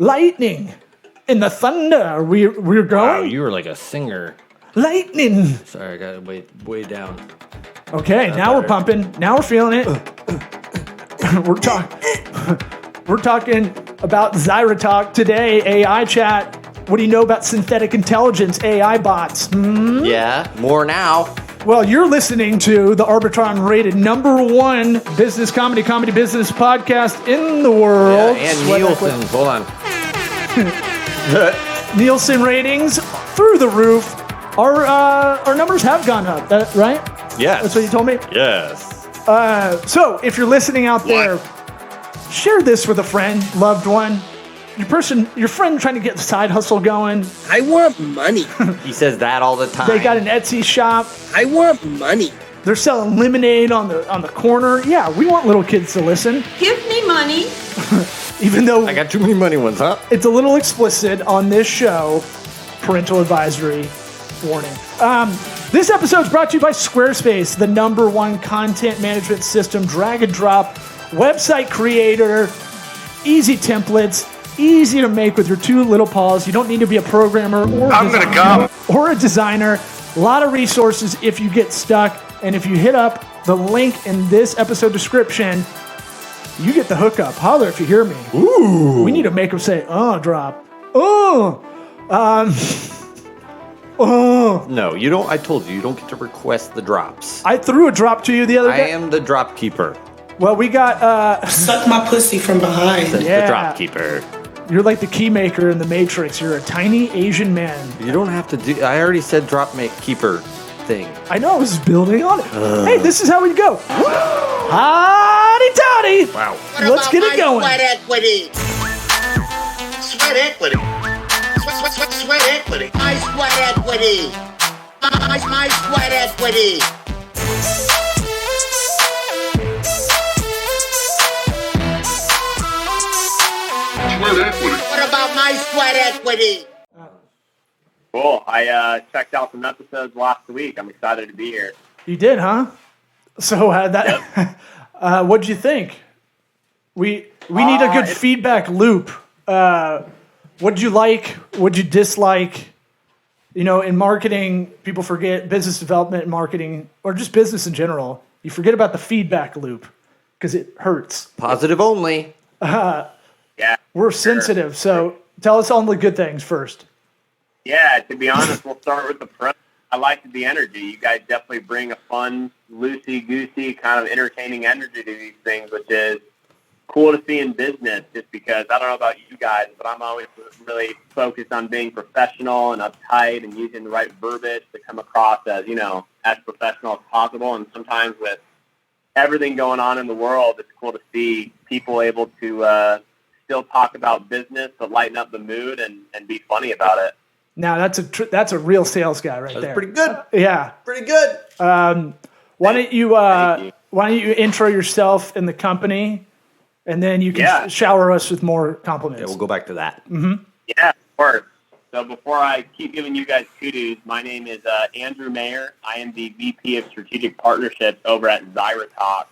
lightning and the thunder. We're going. Wow, you were like a singer. Lightning. Sorry, I got it way down. Okay, now we're pumping. Now we're feeling it. We're talking about Zyra Talk today, AI chat. What do you know about synthetic intelligence, AI bots? Yeah, more now. Well, you're listening to the Arbitron rated #1 business comedy business podcast in the world. Yeah, and Nielsen. Hold on. Nielsen ratings through the roof. Our numbers have gone up, right? Yes. That's what you told me? Yes. So if you're listening out there, share this with a friend, loved one, your friend trying to get the side hustle going. I want money. He says that all the time. They got an Etsy shop. I want money. They're selling lemonade on the corner. Yeah, we want little kids to listen. Give me money. Even though I got too many money ones, huh? it's a little explicit on this show. Parental advisory warning. This episode is brought to you by Squarespace, the #1 content management system, drag and drop, website creator, easy templates, easy to make with your two little paws. You don't need to be a programmer or a designer. A lot of resources if you get stuck. And if you hit up the link in this episode description, you get the hookup. Holler if you hear me. Ooh. We need to make them say, drop. Oh. No, you don't. I told you don't get to request the drops. I threw a drop to you the other I day. am the drop keeper. Well, we got, Suck my pussy from behind. Yeah. The drop keeper. You're like the key maker in the Matrix. You're a tiny Asian man. You don't have to do. I already said drop keeper thing. I know, I was building on it. Hey, this is how we go. Howdy toddy. Wow. Let's get it going. Sweat equity. Sweat equity. Sweat equity. My sweat equity. My sweat equity. What about my sweat equity? Cool. I checked out some episodes last week. I'm excited to be here. You did, huh? So what'd you think? We need a good feedback loop. What'd you like? What'd you dislike? You know, in marketing, people forget business development and marketing, or just business in general. You forget about the feedback loop because it hurts. Positive only. Yeah. We're sensitive, so tell us all the good things first. Yeah, to be honest, we'll start with the front. I liked the energy. You guys definitely bring a fun, loosey-goosey, kind of entertaining energy to these things, which is cool to see in business just because, I don't know about you guys, but I'm always really focused on being professional and uptight and using the right verbiage to come across as, as professional as possible. And sometimes with everything going on in the world, it's cool to see people able to still talk about business but lighten up the mood and be funny about it. Now that's a real sales guy right there. That's pretty good. Yeah, Pretty good. why don't you intro yourself and the company, and then you can shower us with more compliments. Yeah, we'll go back to that. Yeah, of course. So before I keep giving you guys kudos, my name is Andrew Mayer. I am the VP of Strategic Partnerships over at Zyra Talk.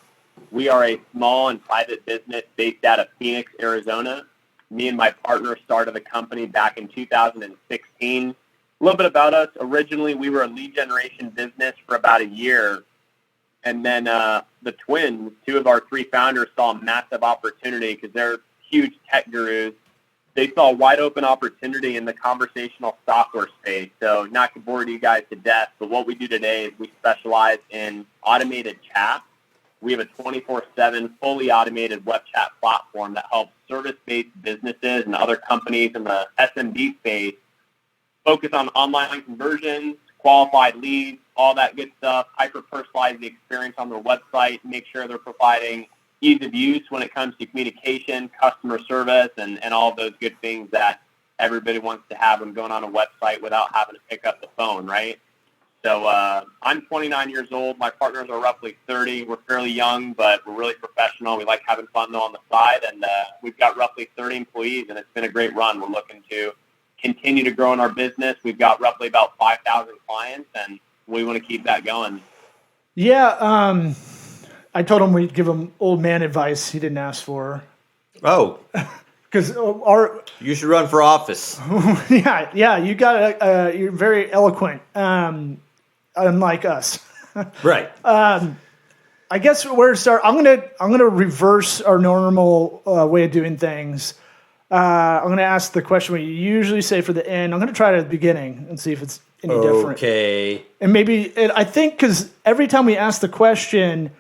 We are a small and private business based out of Phoenix, Arizona. Me and my partner started the company back in 2016. A little bit about us. Originally, we were a lead generation business for about a year. And then the twins, two of our three founders, saw a massive opportunity because they're huge tech gurus. They saw a wide open opportunity in the conversational software space. So not to bore you guys to death, but what we do today is we specialize in automated chat. We have a 24/7 fully automated web chat platform that helps service-based businesses and other companies in the SMB space focus on online conversions, qualified leads, all that good stuff, hyper-personalize the experience on their website, make sure they're providing ease of use when it comes to communication, customer service, and all of those good things that everybody wants to have when going on a website without having to pick up the phone, right? So I'm 29 years old. My partners are roughly 30. We're fairly young, but we're really professional. We like having fun, though, on the side. And we've got roughly 30 employees, and it's been a great run. We're looking to continue to grow in our business. We've got roughly about 5,000 clients, and we want to keep that going. Yeah, I told him we'd give him old man advice he didn't ask for. Oh. because our You should run for office. yeah, you got you're very eloquent, unlike us. Right. I guess where to start. I'm gonna reverse our normal way of doing things. I'm gonna ask the question we usually say for the end. I'm gonna try it at the beginning and see if it's any different. Okay. And maybe I think because every time we ask the question,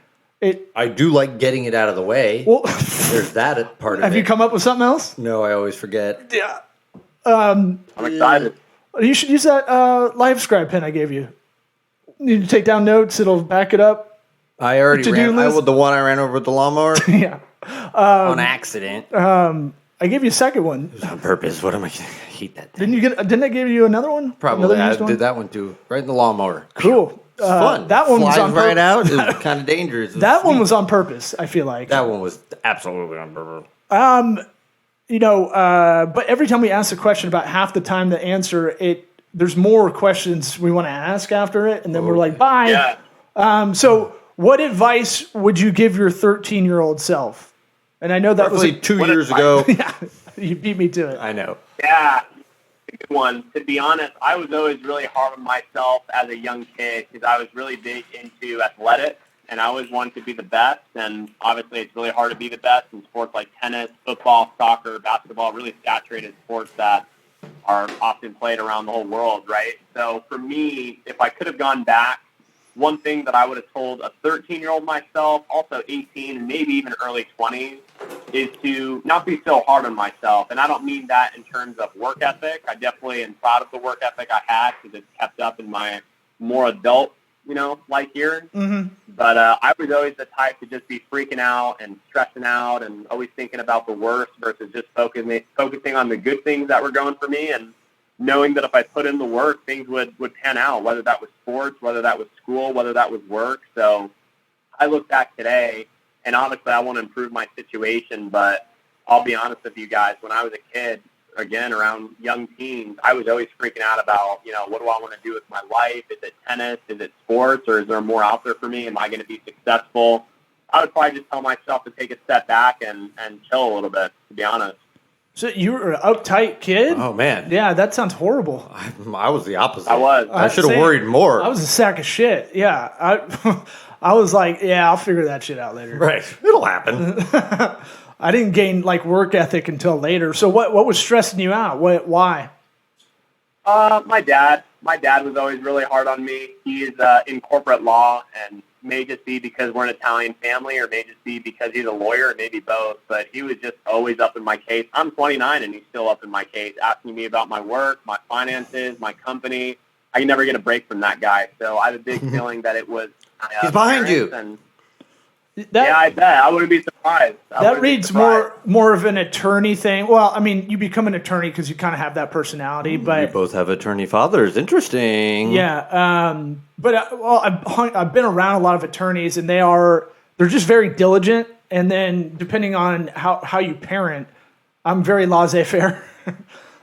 I do like getting it out of the way. well, There's that part of it. have you come up with something else? No, I always forget. Yeah. I'm excited. You should use that LiveScribe pen I gave you. You need to take down notes. It'll back it up. I already To-do ran. list? The one I ran over with the lawnmower Yeah. on accident. I gave you a second one. On purpose. What am I? I hate that thing. Didn't I give you another one? Probably. Another I used one? did that one too. Right in the lawnmower. Cool. It's fun. That one was Flies on right purpose. out. It was kind of dangerous. It was That one sweet. was on purpose, I feel like. That one was absolutely on purpose. But every time we ask a question, about half the time the answer, there's more questions we want to ask after it, and then we're like, bye. Yeah. So what advice would you give your 13-year-old self? And I know that Roughly was 2 years ago. yeah, you beat me to it. I know. Yeah, a good one. To be honest, I was always really hard on myself as a young kid because I was really big into athletics, and I always wanted to be the best. And obviously, it's really hard to be the best in sports like tennis, football, soccer, basketball, really saturated sports that are often played around the whole world, right? So for me, if I could have gone back, one thing that I would have told a 13-year-old myself, also 18 and maybe even early 20s, is to not be so hard on myself. And I don't mean that in terms of work ethic. I definitely am proud of the work ethic I had because it's kept up in my more adult, life years. Mm-hmm. But I was always the type to just be freaking out and stressing out and always thinking about the worst versus just focusing on the good things that were going for me and knowing that if I put in the work, things would pan out, whether that was sports, whether that was school, whether that was work. So I look back today, and obviously I want to improve my situation, but I'll be honest with you guys, when I was a kid, again, around young teens, I was always freaking out about, what do I want to do with my life? Is it tennis? Is it sports? Or is there more out there for me? Am I going to be successful? I would probably just tell myself to take a step back and chill a little bit, to be honest. So you were an uptight kid? Oh, man. Yeah, that sounds horrible. I was the opposite. I was. I should have Same. worried more. I was a sack of shit. Yeah. I was like, yeah, I'll figure that shit out later. Right. It'll happen. I didn't gain work ethic until later. So what was stressing you out? Why? My dad was always really hard on me. He is in corporate law, and may just be because we're an Italian family, or may just be because he's a lawyer, or maybe both. But he was just always up in my case. I'm 29, and he's still up in my case, asking me about my work, my finances, my company. I can never get a break from that guy. So I have a big feeling that it was. He's behind you. And yeah, I bet. I wouldn't be surprised. That reads more of an attorney thing. Well, I mean, you become an attorney because you kind of have that personality, We but both have attorney fathers. Interesting. yeah. But I've been around a lot of attorneys, and they're just very diligent. And then depending on how you parent, I'm very laissez-faire,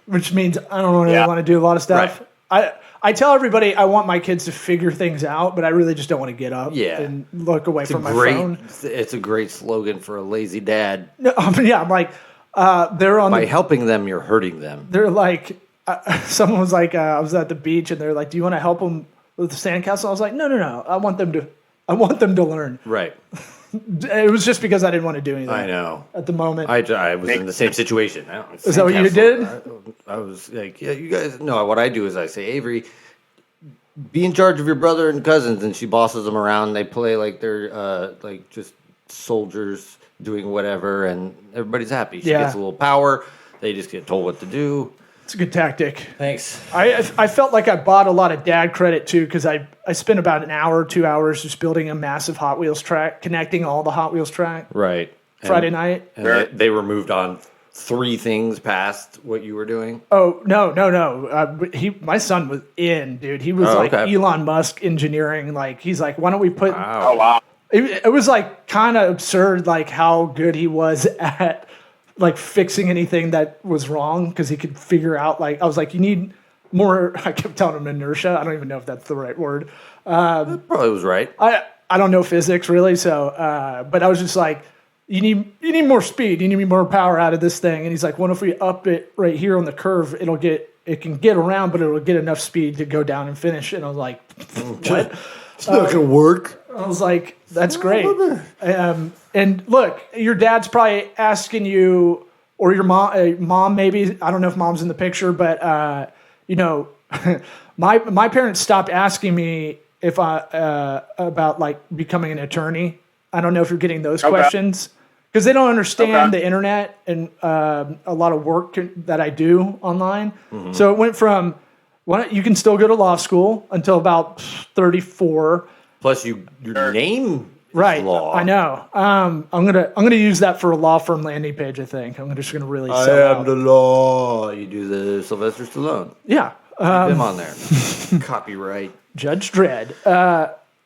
which means I don't really want to do a lot of stuff. Right. I tell everybody I want my kids to figure things out, but I really just don't want to get up Yeah. and look away from my Great. phone. It's a great slogan for a lazy dad. No, yeah, I'm like, they're on By helping them, you're hurting them. they're like, someone was like, I was at the beach and they're like, do you want to help them with the sandcastle? I was like, no. I want them to learn. Right. It was just because I didn't want to do anything. I know. At the moment. I was in the same situation. Is that what you did? I was like, yeah, you guys. No, what I do is I say, Avery, be in charge of your brother and cousins, and she bosses them around. They play like they're like just soldiers doing whatever, and everybody's happy. She gets a little power. They just get told what to do. It's a good tactic. Thanks. I felt like I bought a lot of dad credit too, because I spent about an hour, 2 hours just building a massive Hot Wheels track, connecting all the Hot Wheels track. Right. Friday night. And they were moved on 3 things past what you were doing. Oh no! My son was in, dude. He was okay. Elon Musk engineering. Like he's like, why don't we put? Wow. Oh, wow. It was like kind of absurd, like how good he was at like fixing anything that was wrong because he could figure out. Like I was like, you need more. I kept telling him inertia. I don't even know if that's the right word. That probably was right. I don't know physics really, so but I was just like, you need more speed. You need more power out of this thing. And he's like, what if we up it right here on the curve? It can get around, but it'll get enough speed to go down and finish. And I was like, what? It's not gonna work. I was like, that's great. And look, your dad's probably asking you, or your mom maybe. I don't know if mom's in the picture, but you know, my parents stopped asking me if I about like becoming an attorney. I don't know if you're getting those questions because they don't understand the internet and a lot of work that I do online. Mm-hmm. So it went from you can still go to law school until about 34. Plus, your name right. law. I know. I'm gonna use that for a law firm landing page. I think I'm just gonna really. I sell am out. the law. You do the Sylvester Stallone. Yeah. Keep him on there. Copyright. Judge Dredd.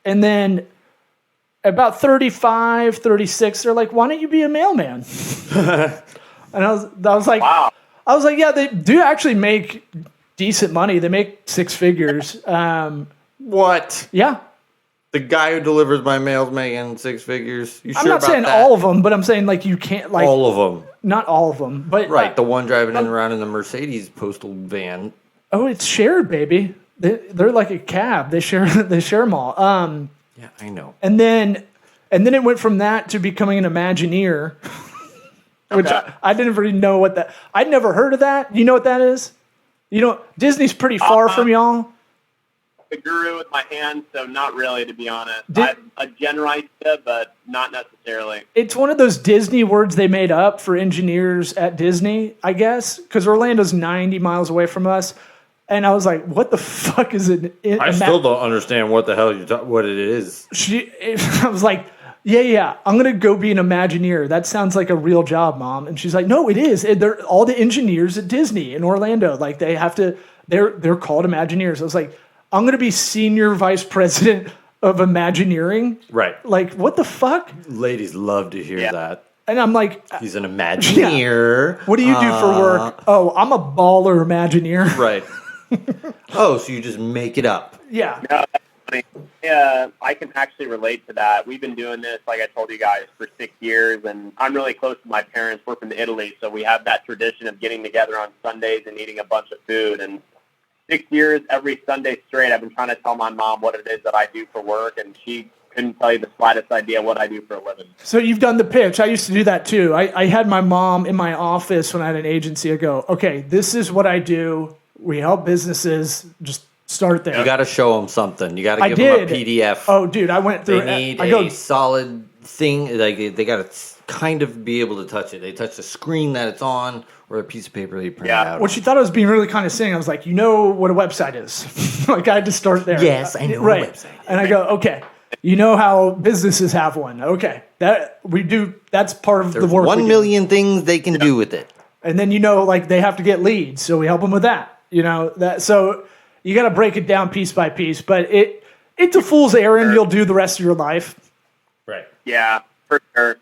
And then about 35, 36, they're like, why don't you be a mailman? And I was like, Wow. I was like, yeah, they do actually make decent money. They make six figures. What? Yeah. The guy who delivers my mail's making six figures. You I'm sure not about saying that? all of them, but I'm saying like you can't like All of them. not all of them, but Right. The one driving in around in the Mercedes postal van. oh, it's shared, baby. They're like a cab. They share them all. Yeah, I know. And then it went from that to becoming an Imagineer, which I didn't really know what that. I'd never heard of that. You know what that is? You know, Disney's pretty far from y'all. The guru with my hands, so not really, to be honest. Did- I'm a generalista, but not necessarily. It's one of those Disney words they made up for engineers at Disney, I guess, because Orlando's 90 miles away from us. And I was like, what the fuck is it? I still don't understand what the hell what it is. I was like, yeah, I'm going to go be an Imagineer. That sounds like a real job, Mom. And she's like, no, it is. They're all the engineers at Disney in Orlando. Like they have to, they're called Imagineers. I was like, I'm going to be senior vice president of Imagineering. Right. Like, what the fuck? Ladies love to hear that. And I'm like, He's an Imagineer. what do you do for work? Oh, I'm a baller Imagineer. Right. Oh, so you just make it up. Yeah. No, that's funny. Yeah, I can actually relate to that. We've been doing this, like I told you guys, for 6 years, and I'm really close to my parents. We're from Italy, so we have that tradition of getting together on Sundays and eating a bunch of food. And 6 years, every Sunday straight, I've been trying to tell my mom what it is that I do for work, and she couldn't tell you the slightest idea what I do for a living. So you've done the pitch. I used to do that too. I had my mom in my office when I had an agency. I go, okay, this is what I do. We help businesses. Just start there. You got to show them something. You got to I give them a did. PDF. Oh, dude, I went through. They need I go, a solid thing. Like they got to kind of be able to touch it. They touch the screen that it's on, or a piece of paper they print out. Well, she thought I was being really condescending. I was like, you know what a website is. Like I had to start there. Yes, I know right. what a website is. And I go, okay, you know how businesses have one. Okay, that we do. That's part of There's the work. 1 we do. million things they can do with it. And then like they have to get leads, so we help them with that. You know that. So you got to break it down piece by piece. But it's a fool's errand. You'll do the rest of your life. Right. Yeah, for sure.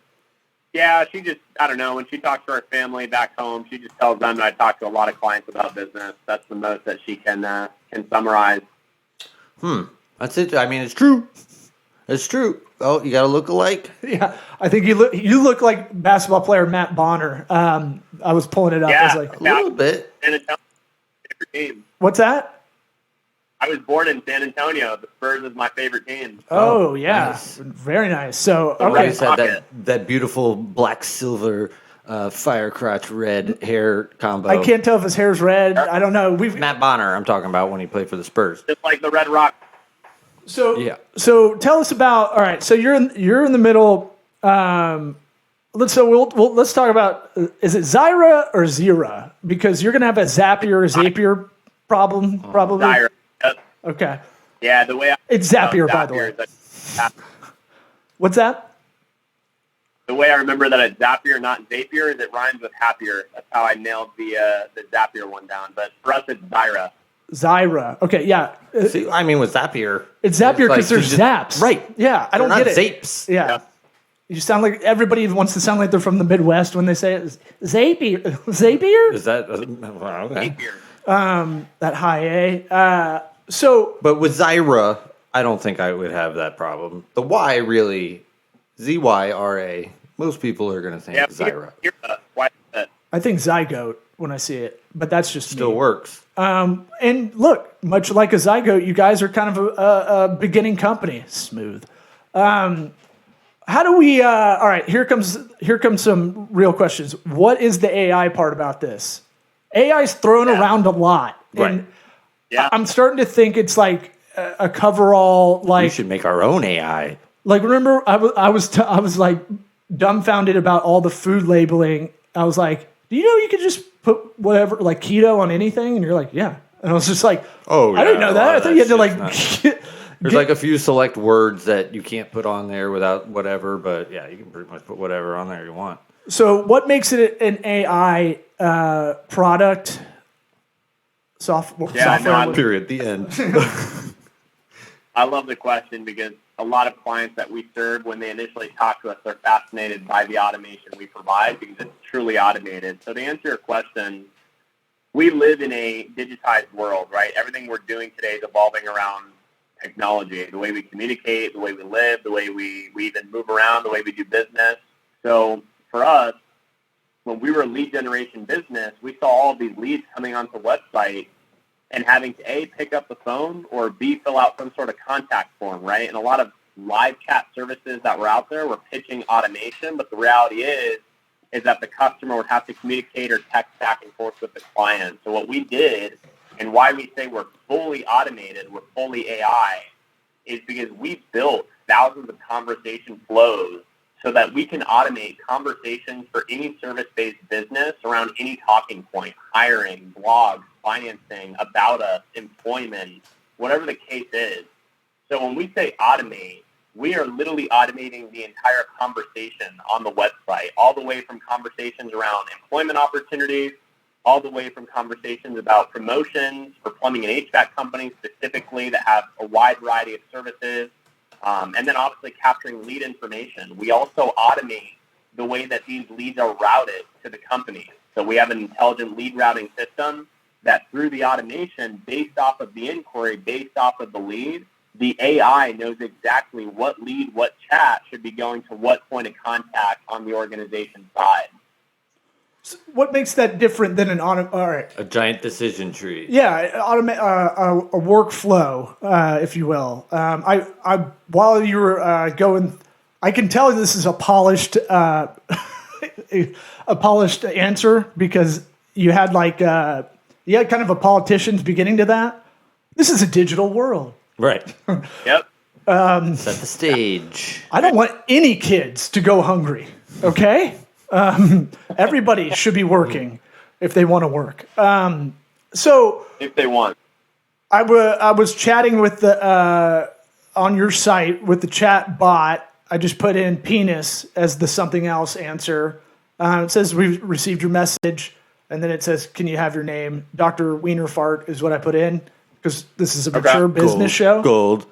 Yeah, she just, I don't know, when she talks to her family back home, she just tells them that I talk to a lot of clients about business. That's the most that she can summarize. That's it. I mean, it's true. It's true. Oh, you got to look alike. Yeah, I think you look like basketball player Matt Bonner. I was pulling it up. I was like, A little bit. San Antonio, favorite team. what's that? I was born in San Antonio. The Spurs is my favorite team. Oh, yeah, nice. very nice. So I okay, always had Pocket. that beautiful black silver fire crotch red hair combo. I can't tell if his hair's red. I don't know. Matt Bonner, I'm talking about when he played for the Spurs. Just like the Red Rock. Yeah. So tell us about. All right. So you're in the middle. Let's talk about. Is it Zyra or Zira? Because you're gonna have a Zapier problem probably. Zaire. Yep. Okay. Yeah, the way I It's Zapier, by the way. is that- What's that? The way I remember that it's Zapier, not Zapier, is it rhymes with happier. That's how I nailed the Zapier one down. But for us, it's Zyra. Zyra. Okay. Yeah. See, I mean, with Zapier. It's Zapier like because there's you just- Zaps. Right. Yeah. I don't They're get not it. Zapes. Yeah. Yeah. You sound like everybody wants to sound like they're from the Midwest when they say it. Zapier. Zapier? Is that well, okay? Zapier. That high A. So But with Zyra, I don't think I would have that problem. The Y really, Zyra, Most people are going to think Yeah, Zyra. why I think zygote when I see it, but that's just Still me. works. And look, much like a zygote, you guys are kind of a beginning company. Smooth. How do we? All right, here comes some real questions. What is the AI part about this? AI is thrown around a lot, Right. and Yeah. I'm starting to think it's like a coverall. We Like, should make our own AI. remember, I was like dumbfounded about all the food labeling. I was like, do you know you could just put whatever, like keto on anything? And you're like, yeah. And I was just like, Oh, I didn't yeah, know a that. lot I of thought you had to that like. There's like a few select words that you can't put on there without whatever, but yeah, you can pretty much put whatever on there you want. So, what makes it an AI product? Software. Yeah, no, I- Period. The end. I love the question because a lot of clients that we serve, when they initially talk to us, they're fascinated by the automation we provide because it's truly automated. So to answer your question, we live in a digitized world, right? Everything we're doing today is evolving around technology, the way we communicate, the way we live, the way we even move around, the way we do business. So for us, when we were a lead generation business, we saw all of these leads coming onto the website and having to A, pick up the phone, or B, fill out some sort of contact form, right? And a lot of live chat services that were out there were pitching automation, but the reality is that the customer would have to communicate or text back and forth with the client. So what we did, and why we say we're fully automated, we're fully AI, is because we built thousands of conversation flows so that we can automate conversations for any service-based business around any talking point, hiring, blogs, financing, about us, employment, whatever the case is. So when we say automate, we are literally automating the entire conversation on the website, all the way from conversations around employment opportunities, all the way from conversations about promotions for plumbing and HVAC companies specifically that have a wide variety of services, and then obviously capturing lead information. We also automate the way that these leads are routed to the company. So we have an intelligent lead routing system that through the automation, based off of the inquiry, based off of the lead, the AI knows exactly what lead, what chat should be going to what point of contact on the organization side. What makes that different than an auto? All right. A giant decision tree. Yeah, a workflow, if you will. I while you were going, I can tell this is a polished answer because you had kind of a politician's beginning to that. This is a digital world. Right. Yep. Set the stage. I don't want any kids to go hungry. Okay. Everybody should be working if they want to work. So If they want. I was chatting with the on your site with the chat bot. I just put in penis as the something else answer. It says we've received your message, and then it says, "Can you have your name?" Dr. Wienerfart is what I put in because this is a mature business show. Gold.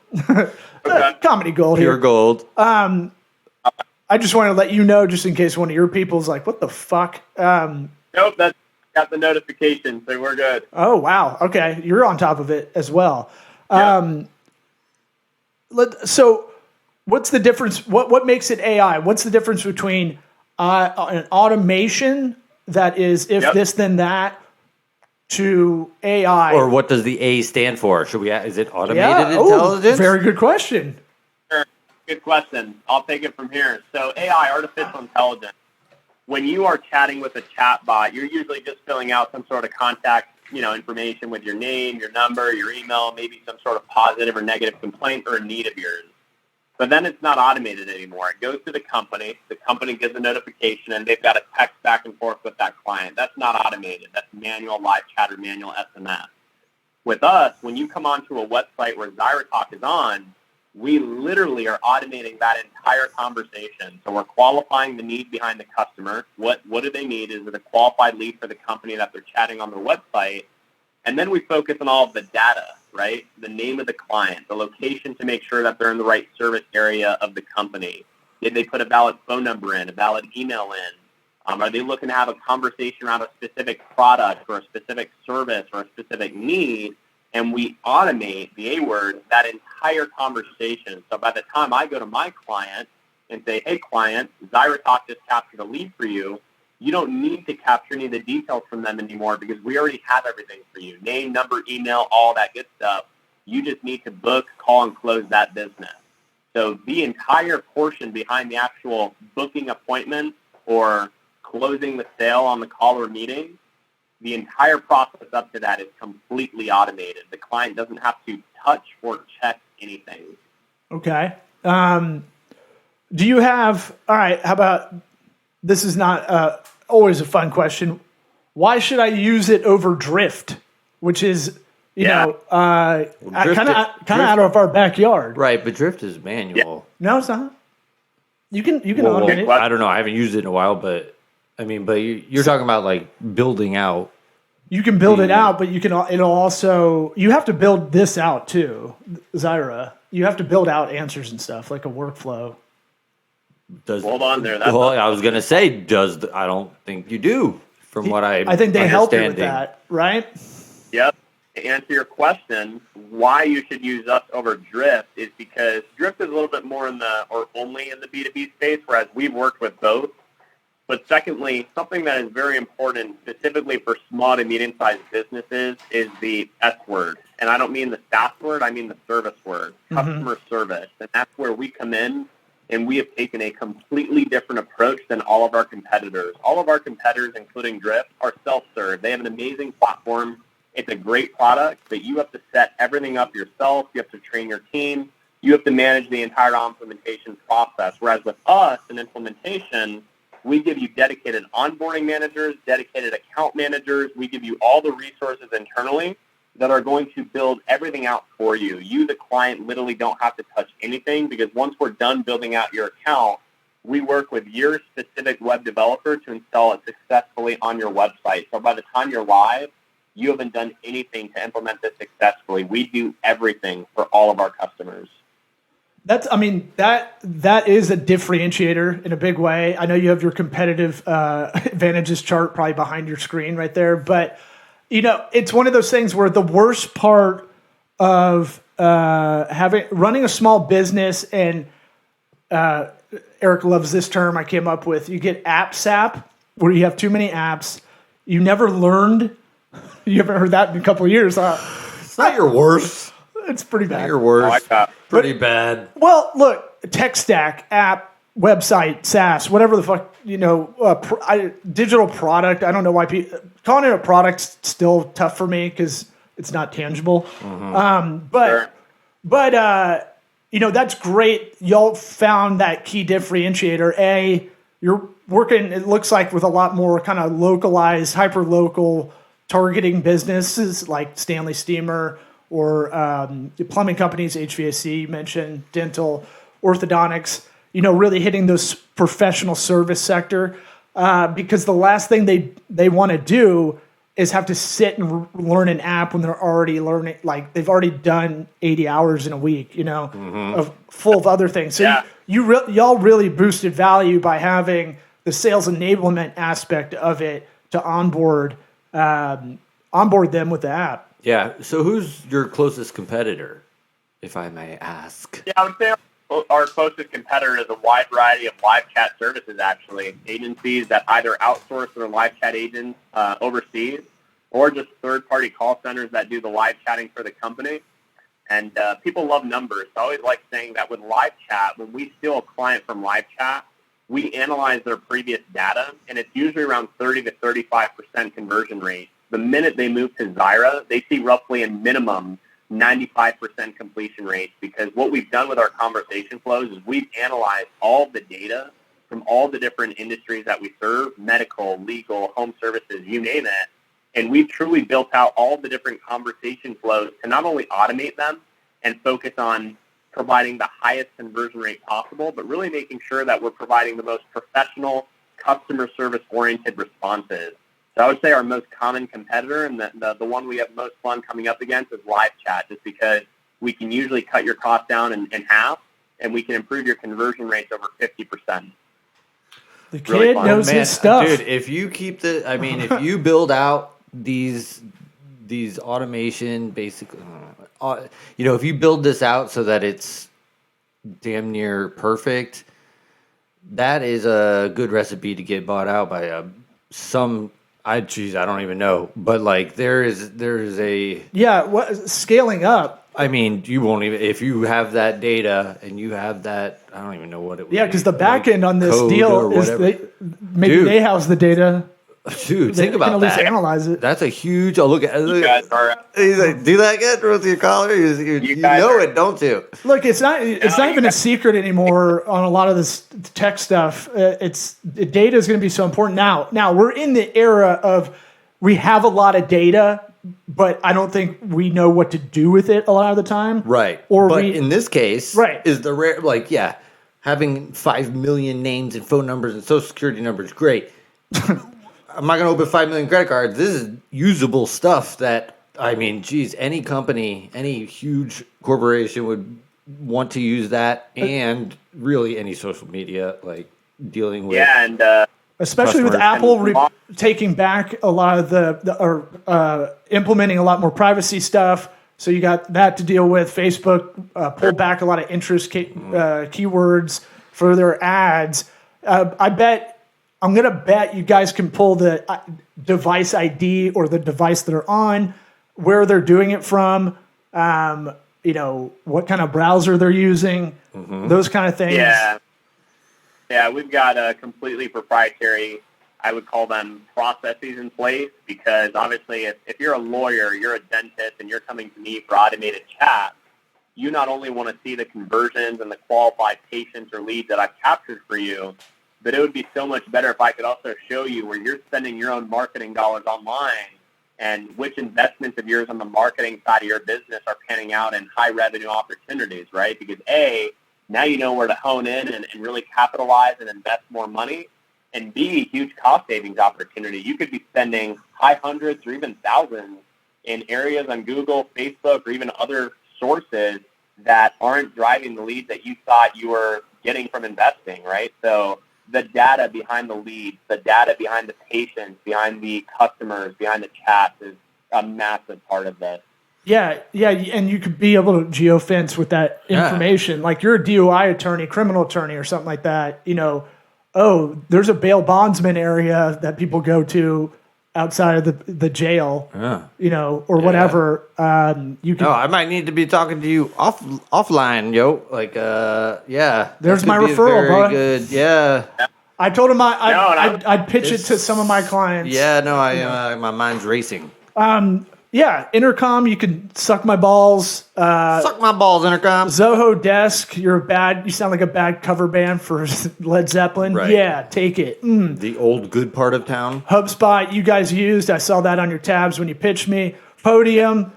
Comedy gold Pure here. gold. I just want to let you know, just in case one of your people's like, "What the fuck?" Nope, that's got the notification, so we're good. Oh wow, okay, you're on top of it as well. Yeah. So, what's the difference? What makes it AI? What's the difference between an automation that is if this then that to AI? Or what does the A stand for? Should we? Is it automated Oh, intelligence? very good question. Good question. I'll take it from here. So AI, artificial intelligence, when you are chatting with a chat bot, you're usually just filling out some sort of contact, information with your name, your number, your email, maybe some sort of positive or negative complaint or a need of yours. But then it's not automated anymore. It goes to the company gives a notification, and they've got to text back and forth with that client. That's not automated. That's manual live chat or manual SMS. With us, when you come onto a website where ZyraTalk is on, we literally are automating that entire conversation. So we're qualifying the need behind the customer. What do they need? Is it a qualified lead for the company that they're chatting on their website? And then we focus on all of the data, right? The name of the client, the location to make sure that they're in the right service area of the company. Did they put a valid phone number in, a valid email in? Are they looking to have a conversation around a specific product or a specific service or a specific need? And we automate, the A word, that entire conversation. So by the time I go to my client, and say, hey, client, ZyraTalk just captured a lead for you. You don't need to capture any of the details from them anymore because we already have everything for you. Name, number, email, all that good stuff. You just need to book, call, and close that business. So the entire portion behind the actual booking appointment or closing the sale on the call or meeting, the entire process up to that is completely automated. The client doesn't have to touch or check anything. Okay. Do you have, all right, how about, this is not always a fun question. Why should I use it over Drift, which is, you know, kind of out of our backyard? Right, but Drift is manual. No, it's not. You can automate it. I don't know. I haven't used it in a while, but I mean, but you're talking about like building out. You can build it out, but it'll also, you have to build this out too, Zyra. You have to build out answers and stuff like a workflow. Hold on there. Well, I was gonna say, I don't think you do. From what I think they help you with that, right? Yep. To answer your question, why you should use us over Drift is because Drift is a little bit more only in the B2B space, whereas we've worked with both. But secondly, something that is very important specifically for small to medium-sized businesses is the S word. And I don't mean the SaaS word, I mean the service word, customer service. And that's where we come in, and we have taken a completely different approach than all of our competitors. All of our competitors, including Drift, are self-serve. They have an amazing platform. It's a great product, but you have to set everything up yourself. You have to train your team. You have to manage the entire implementation process. Whereas with us, in implementation, we give you dedicated onboarding managers, dedicated account managers. We give you all the resources internally that are going to build everything out for you. You, the client, literally don't have to touch anything because once we're done building out your account, we work with your specific web developer to install it successfully on your website. So by the time you're live, you haven't done anything to implement this successfully. We do everything for all of our customers. That is a differentiator in a big way. I know you have your competitive advantages chart probably behind your screen right there, but it's one of those things where the worst part of running a small business, and Eric loves this term I came up with. You get app sap, where you have too many apps. You never learned. You haven't heard that in a couple of years. It's not your worst. It's pretty bad. Not your worst. I like that. Pretty bad. Well, look, tech stack, app, website, SaaS, whatever the fuck, digital product. I don't know why calling it a product's still tough for me because it's not tangible. But that's great. Y'all found that key differentiator. You're working, it looks like, with a lot more kind of localized, hyper-local targeting businesses like Stanley Steamer or plumbing companies, HVAC, you mentioned, dental, orthodontics, really hitting those professional service sector because the last thing they want to do is have to sit and learn an app when they're already learning, like they've already done 80 hours in a week, of full of other things. So y'all really boosted value by having the sales enablement aspect of it to onboard them with the app. Yeah. So who's your closest competitor, if I may ask? Yeah, I would say our closest competitor is a wide variety of live chat services, actually. Agencies that either outsource their live chat agents overseas or just third-party call centers that do the live chatting for the company. And people love numbers. So I always like saying that with live chat, when we steal a client from live chat, we analyze their previous data, and it's usually around 30 to 35% conversion rate. The minute they move to Zyra, they see roughly a minimum 95% completion rate because what we've done with our conversation flows is we've analyzed all the data from all the different industries that we serve, medical, legal, home services, you name it, and we've truly built out all the different conversation flows to not only automate them and focus on providing the highest conversion rate possible, but really making sure that we're providing the most professional, customer service-oriented responses. So I would say our most common competitor and the one we have most fun coming up against is live chat, just because we can usually cut your cost down in half, and we can improve your conversion rates over 50%. The kid knows his stuff. Dude, if you if you build out these automation, basically, if you build this out so that it's damn near perfect, that is a good recipe to get bought out by I don't even know, but like there is a. Yeah, scaling up. I mean, you won't even if you have that data and you have that. I don't even know what it would Yeah, be. because the back end on this code deal or is whatever. maybe Dude. they house the data. Dude, They think can about at least that. analyze it. That's a huge. Oh, look at. You guys are. He's like, do that again with your collar. You guys know are- it, don't you? Look, it's not you even a guys- secret anymore on a lot of this tech stuff. Data is going to be so important now. We're in the era of we have a lot of data, but I don't think we know what to do with it a lot of the time. Right. Or but we in this case, Right. is the rare having 5 million names and phone numbers and social security numbers great. I'm not going to open 5 million credit cards. This is usable stuff that I mean, geez, any company, any huge corporation would want to use that, and really any social media like dealing with. Yeah, and especially with customers. Apple And- taking back a lot of or implementing a lot more privacy stuff. So you got that to deal with. Facebook pulled back a lot of interest keywords for their ads. I'm going to bet you guys can pull the device ID or the device they're on, where they're doing it from, what kind of browser they're using, those kind of things. Yeah, we've got a completely proprietary, I would call them processes in place, because obviously if you're a lawyer, you're a dentist, and you're coming to me for automated chat, you not only want to see the conversions and the qualified patients or leads that I've captured for you, but it would be so much better if I could also show you where you're spending your own marketing dollars online and which investments of yours on the marketing side of your business are panning out in high revenue opportunities, right? Because A, now you know where to hone in and really capitalize and invest more money. And B, huge cost savings opportunity. You could be spending high hundreds or even thousands in areas on Google, Facebook, or even other sources that aren't driving the leads that you thought you were getting from investing, right? So the data behind the leads, the data behind the patients, behind the customers, behind the chats is a massive part of this. Yeah, and you could be able to geofence with that information. Like you're a DUI attorney, criminal attorney, or something like that. There's a bail bondsman area that people go to outside of the jail, or whatever. You can. No, I might need to be talking to you offline, yo. Like, There's that my could be a referral, very bro. Good, yeah. I told him I'd pitch it to some of my clients. Yeah, no, my mind's racing. Yeah, Intercom, you can suck my balls. Suck my balls, Intercom. Zoho Desk, you sound like a bad cover band for Led Zeppelin. Right. Yeah, take it. The old good part of town. HubSpot, you guys used. I saw that on your tabs when you pitched me. Podium.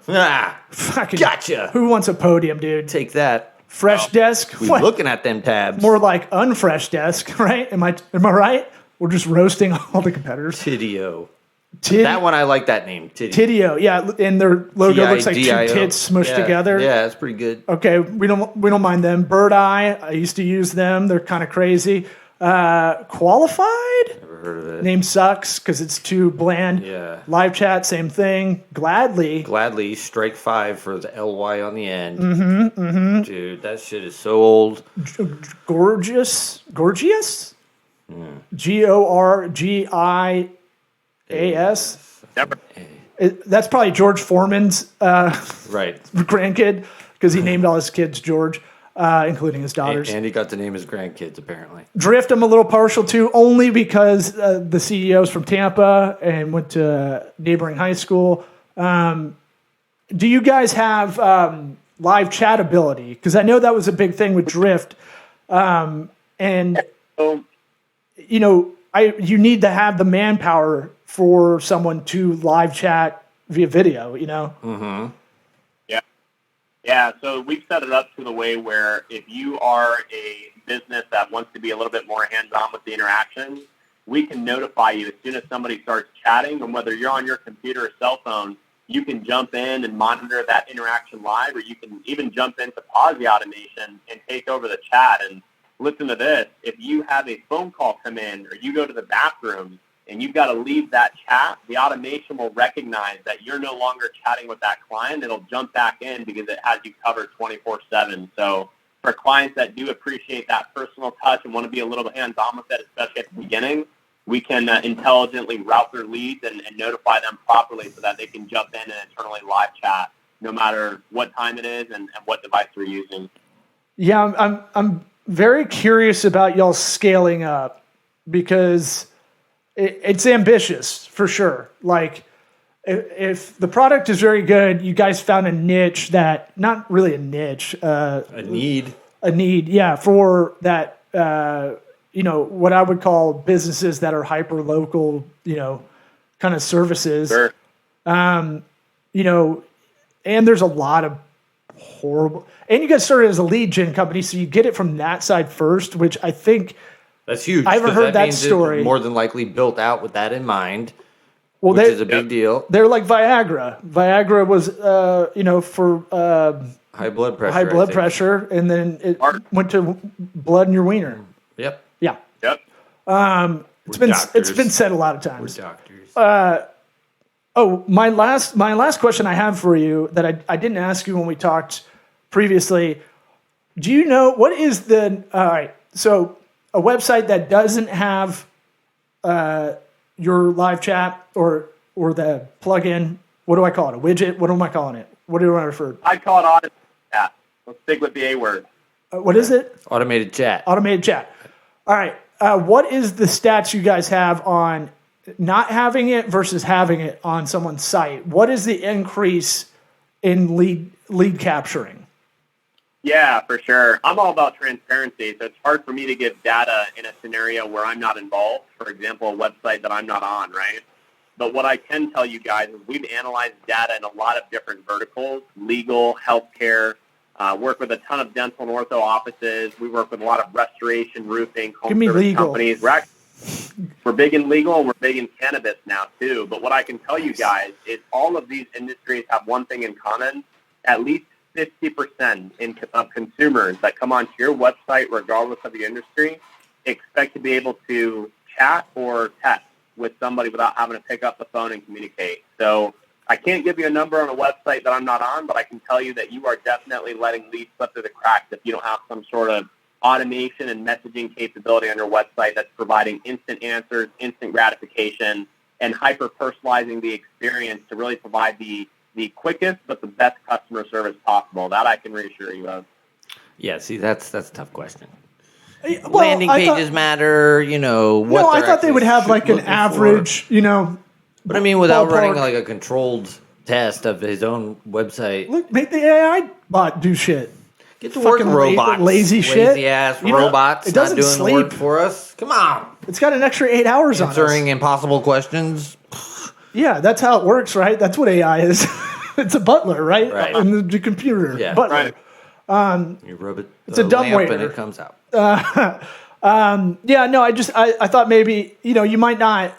Fucking Gotcha. Who wants a podium, dude? Take that. Fresh Desk. We What? looking at them tabs. More like unfresh desk, right? Am I right? We're just roasting all the competitors. Tidio. That one, I like that name. Tidio, yeah, and their logo looks like two Tidio. tits smushed together. Yeah, that's pretty good. Okay, we don't mind them. Bird Eye, I used to use them. They're kind of crazy. Qualified? Never heard of it. Name sucks because it's too bland. Yeah. Live chat, same thing. Gladly, strike 5 for the LY on the end. Dude, that shit is so old. Gorgeous? Gorgias? Never. That's probably George Foreman's Right. grandkid because he named all his kids George, including his daughters. And he got to name his grandkids, apparently. Drift I'm a little partial to, only because the CEO's from Tampa and went to neighboring high school. Do you guys have live chat ability? Because I know that was a big thing with Drift. And, So, you need to have the manpower for someone to live chat via video, Yeah, so we've set it up to the way where if you are a business that wants to be a little bit more hands-on with the interaction, we can notify you as soon as somebody starts chatting, and whether you're on your computer or cell phone, you can jump in and monitor that interaction live, or you can even jump into pause the automation and take over the chat. And listen to this, if you have a phone call come in or you go to the bathroom and you've got to leave that chat, the automation will recognize that you're no longer chatting with that client. It'll jump back in because it has you covered 24/7. So for clients that do appreciate that personal touch and want to be a little bit hands-on with it, especially at the beginning, we can intelligently route their leads and notify them properly so that they can jump in and internally live chat no matter what time it is and what device they're using. Yeah, I'm very curious about y'all scaling up because it's ambitious for sure. Like, if the product is very good, you guys found a niche that, not really a niche, A need. yeah, for that, what I would call businesses that are hyper local, kind of services. Sure. And there's a lot of horrible, and you guys started as a lead gen company, so you get it from that side first, which I think That's huge. I haven't 'cause heard that means it's story. more than likely built out with that in mind, well, which they, is a big deal. they're like Viagra. Viagra was, for High blood pressure. high I blood think. pressure, and then it went to blood in your wiener. Yep. Yeah, Yep. it's been doctors. said a lot of We're times. doctors. Oh, my last question I have for you that I didn't ask you when we talked previously. Do you know what is the all right? So a website that doesn't have your live chat or the plugin. What do I call it? A widget? What am I calling it? What do I refer? I'd call it automated chat. Let's stick with the A word. What is it? Automated chat. Automated chat. All right. What is the stats you guys have on not having it versus having it on someone's site? What is the increase in lead capturing? Yeah, for sure. I'm all about transparency, so it's hard for me to give data in a scenario where I'm not involved. For example, a website that I'm not on, right? But what I can tell you guys is we've analyzed data in a lot of different verticals: legal, healthcare. Work with a ton of dental and ortho offices. We work with a lot of restoration, roofing, home Give me service legal. companies. We're big in legal, and we're big in cannabis now too. But what I can tell you guys is all of these industries have one thing in common: at least 50% of consumers that come onto your website, regardless of the industry, expect to be able to chat or text with somebody without having to pick up the phone and communicate. So I can't give you a number on a website that I'm not on, but I can tell you that you are definitely letting leads slip through the cracks if you don't have some sort of automation and messaging capability on your website that's providing instant answers, instant gratification, and hyper-personalizing the experience to really provide the quickest but the best customer service possible. That I can reassure you of. Yeah, see, that's a tough question. Well, Landing I pages thought, matter, what no, I they're thought they would have actually like an looking for. average, But I mean, without ballpark. running like a controlled test of his own website. Look, make the AI bot do shit. Get to work, fucking robots. lazy shit. Lazy ass You know, robots it not doesn't doing the work sleep. for us. Come on. It's got an extra 8 hours on Answering us. impossible questions. Yeah, that's how it works, right? That's what AI is. It's a butler, right? Right. In the computer. Yeah. Butler. Right. You rub it. It's a dumbwaiter. and it comes out. Yeah, no, I thought maybe, you might not,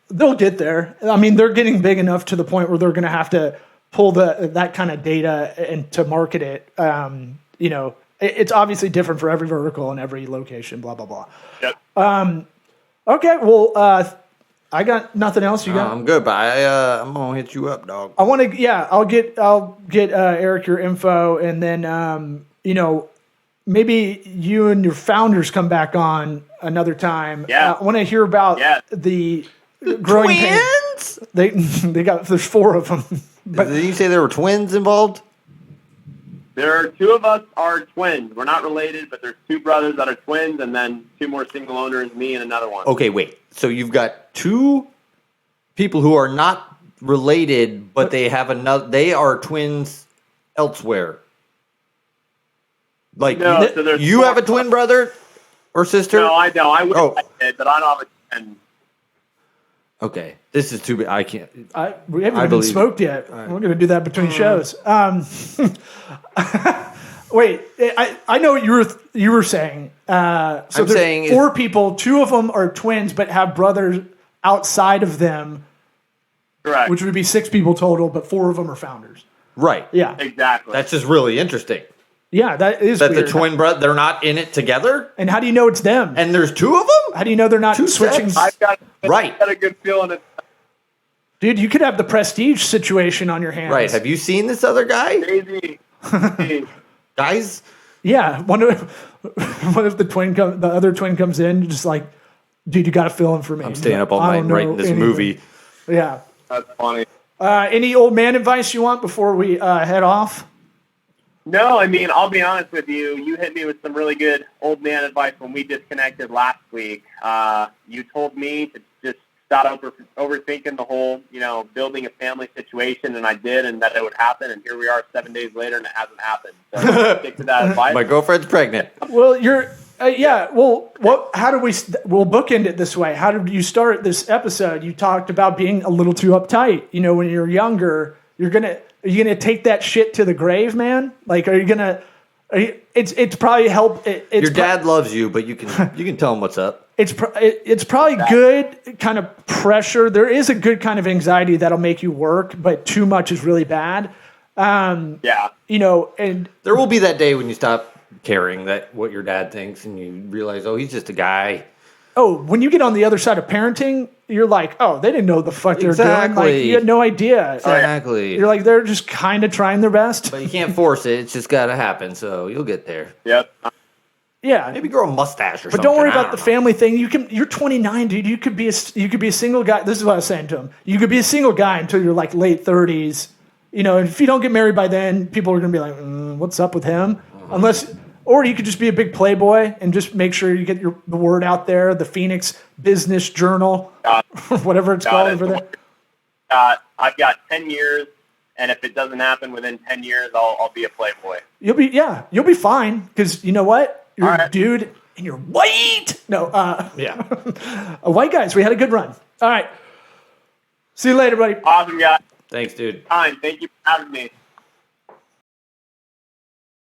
they'll get there. I mean, they're getting big enough to the point where they're going to have to pull that kind of data and to market it. It's obviously different for every vertical and every location, blah, blah, blah. Yep. Okay, well, I got nothing else. You got? I'm good, but I'm gonna hit you up, dog. I want to. Yeah, I'll get Eric your info, and then maybe you and your founders come back on another time. Yeah. I want to hear about the growing pain. Twins? There's 4 of them. But Did you say there were twins involved? There are 2 of us are twins. We're not related, but there's 2 brothers that are twins, and then 2 more single owners, me and another one. Okay, wait. So you've got 2 people who are not related, but they have another. They are twins elsewhere. Like No, so there's you 4 have a twin brother or sister? No, I don't. I wish Oh. I did, but I don't have a twin. Okay, this is too big. I can't. we haven't even believe smoked yet. We're going to do that between shows. Wait, I know what you were saying. So I'm there's saying 4 people. 2 of them are twins, but have brothers outside of them, Correct. which would be 6 people total. But 4 of them are founders. Right. Yeah, Exactly. That's just really interesting. yeah, that is That weird. the twin brother, they're not in it together, And how do you know it's them? and there's 2 of them. How do you know they're not 2 switching? sets? I've Right. got a good feeling. It's Dude, you could have the prestige situation on your hands. Right. Have you seen this other guy, crazy. guys? Yeah, what if the other twin comes in, just like, dude, you got to fill in for me. I'm staying up all I night don't know writing this anything. movie. Yeah. That's funny. Any old man advice you want before we head off? No, I mean, I'll be honest with you. You hit me with some really good old man advice when we disconnected last week. You told me to just stop overthinking the whole, building a family situation, and I did, and that it would happen. And here we are 7 days later, and it hasn't happened. So stick to that advice. My girlfriend's pregnant. Well, you're yeah. Well, how do we'll bookend it this way? How did you start this episode? You talked about being a little too uptight. When you're younger, are you gonna take that shit to the grave, man? Like, it's probably help. Your dad loves you, but you can tell him what's up. It's probably good kind of pressure. There is a good kind of anxiety that'll make you work, but too much is really bad. Yeah. And There will be that day when you stop caring that what your dad thinks, and you realize, oh, he's just a guy. when you get on the other side of parenting, you're like, oh, they didn't know the fuck they're doing. Like, Exactly. you had no idea. Exactly. You're like, they're just kind of trying their best. But you can't force it. It's just got to happen. So you'll get there. Yep. Yeah. Maybe grow a mustache or something. But don't worry I about the know. family thing. You're 29, dude. You could be a single guy. This is what I was saying to him. You could be a single guy until you're like late 30s. And if you don't get married by then, people are gonna be like, "What's up with him?" Or you could just be a big playboy and just make sure you get the word out there. The Phoenix Business Journal, whatever it's called over there. I've got 10 years, and if it doesn't happen within 10 years, I'll be a playboy. You'll be fine because you know what? You're All a right. dude and you're white. No, Yeah. white guys. We had a good run. All right. See you later, buddy. Awesome, guys. Thanks, dude. Thank you for having me.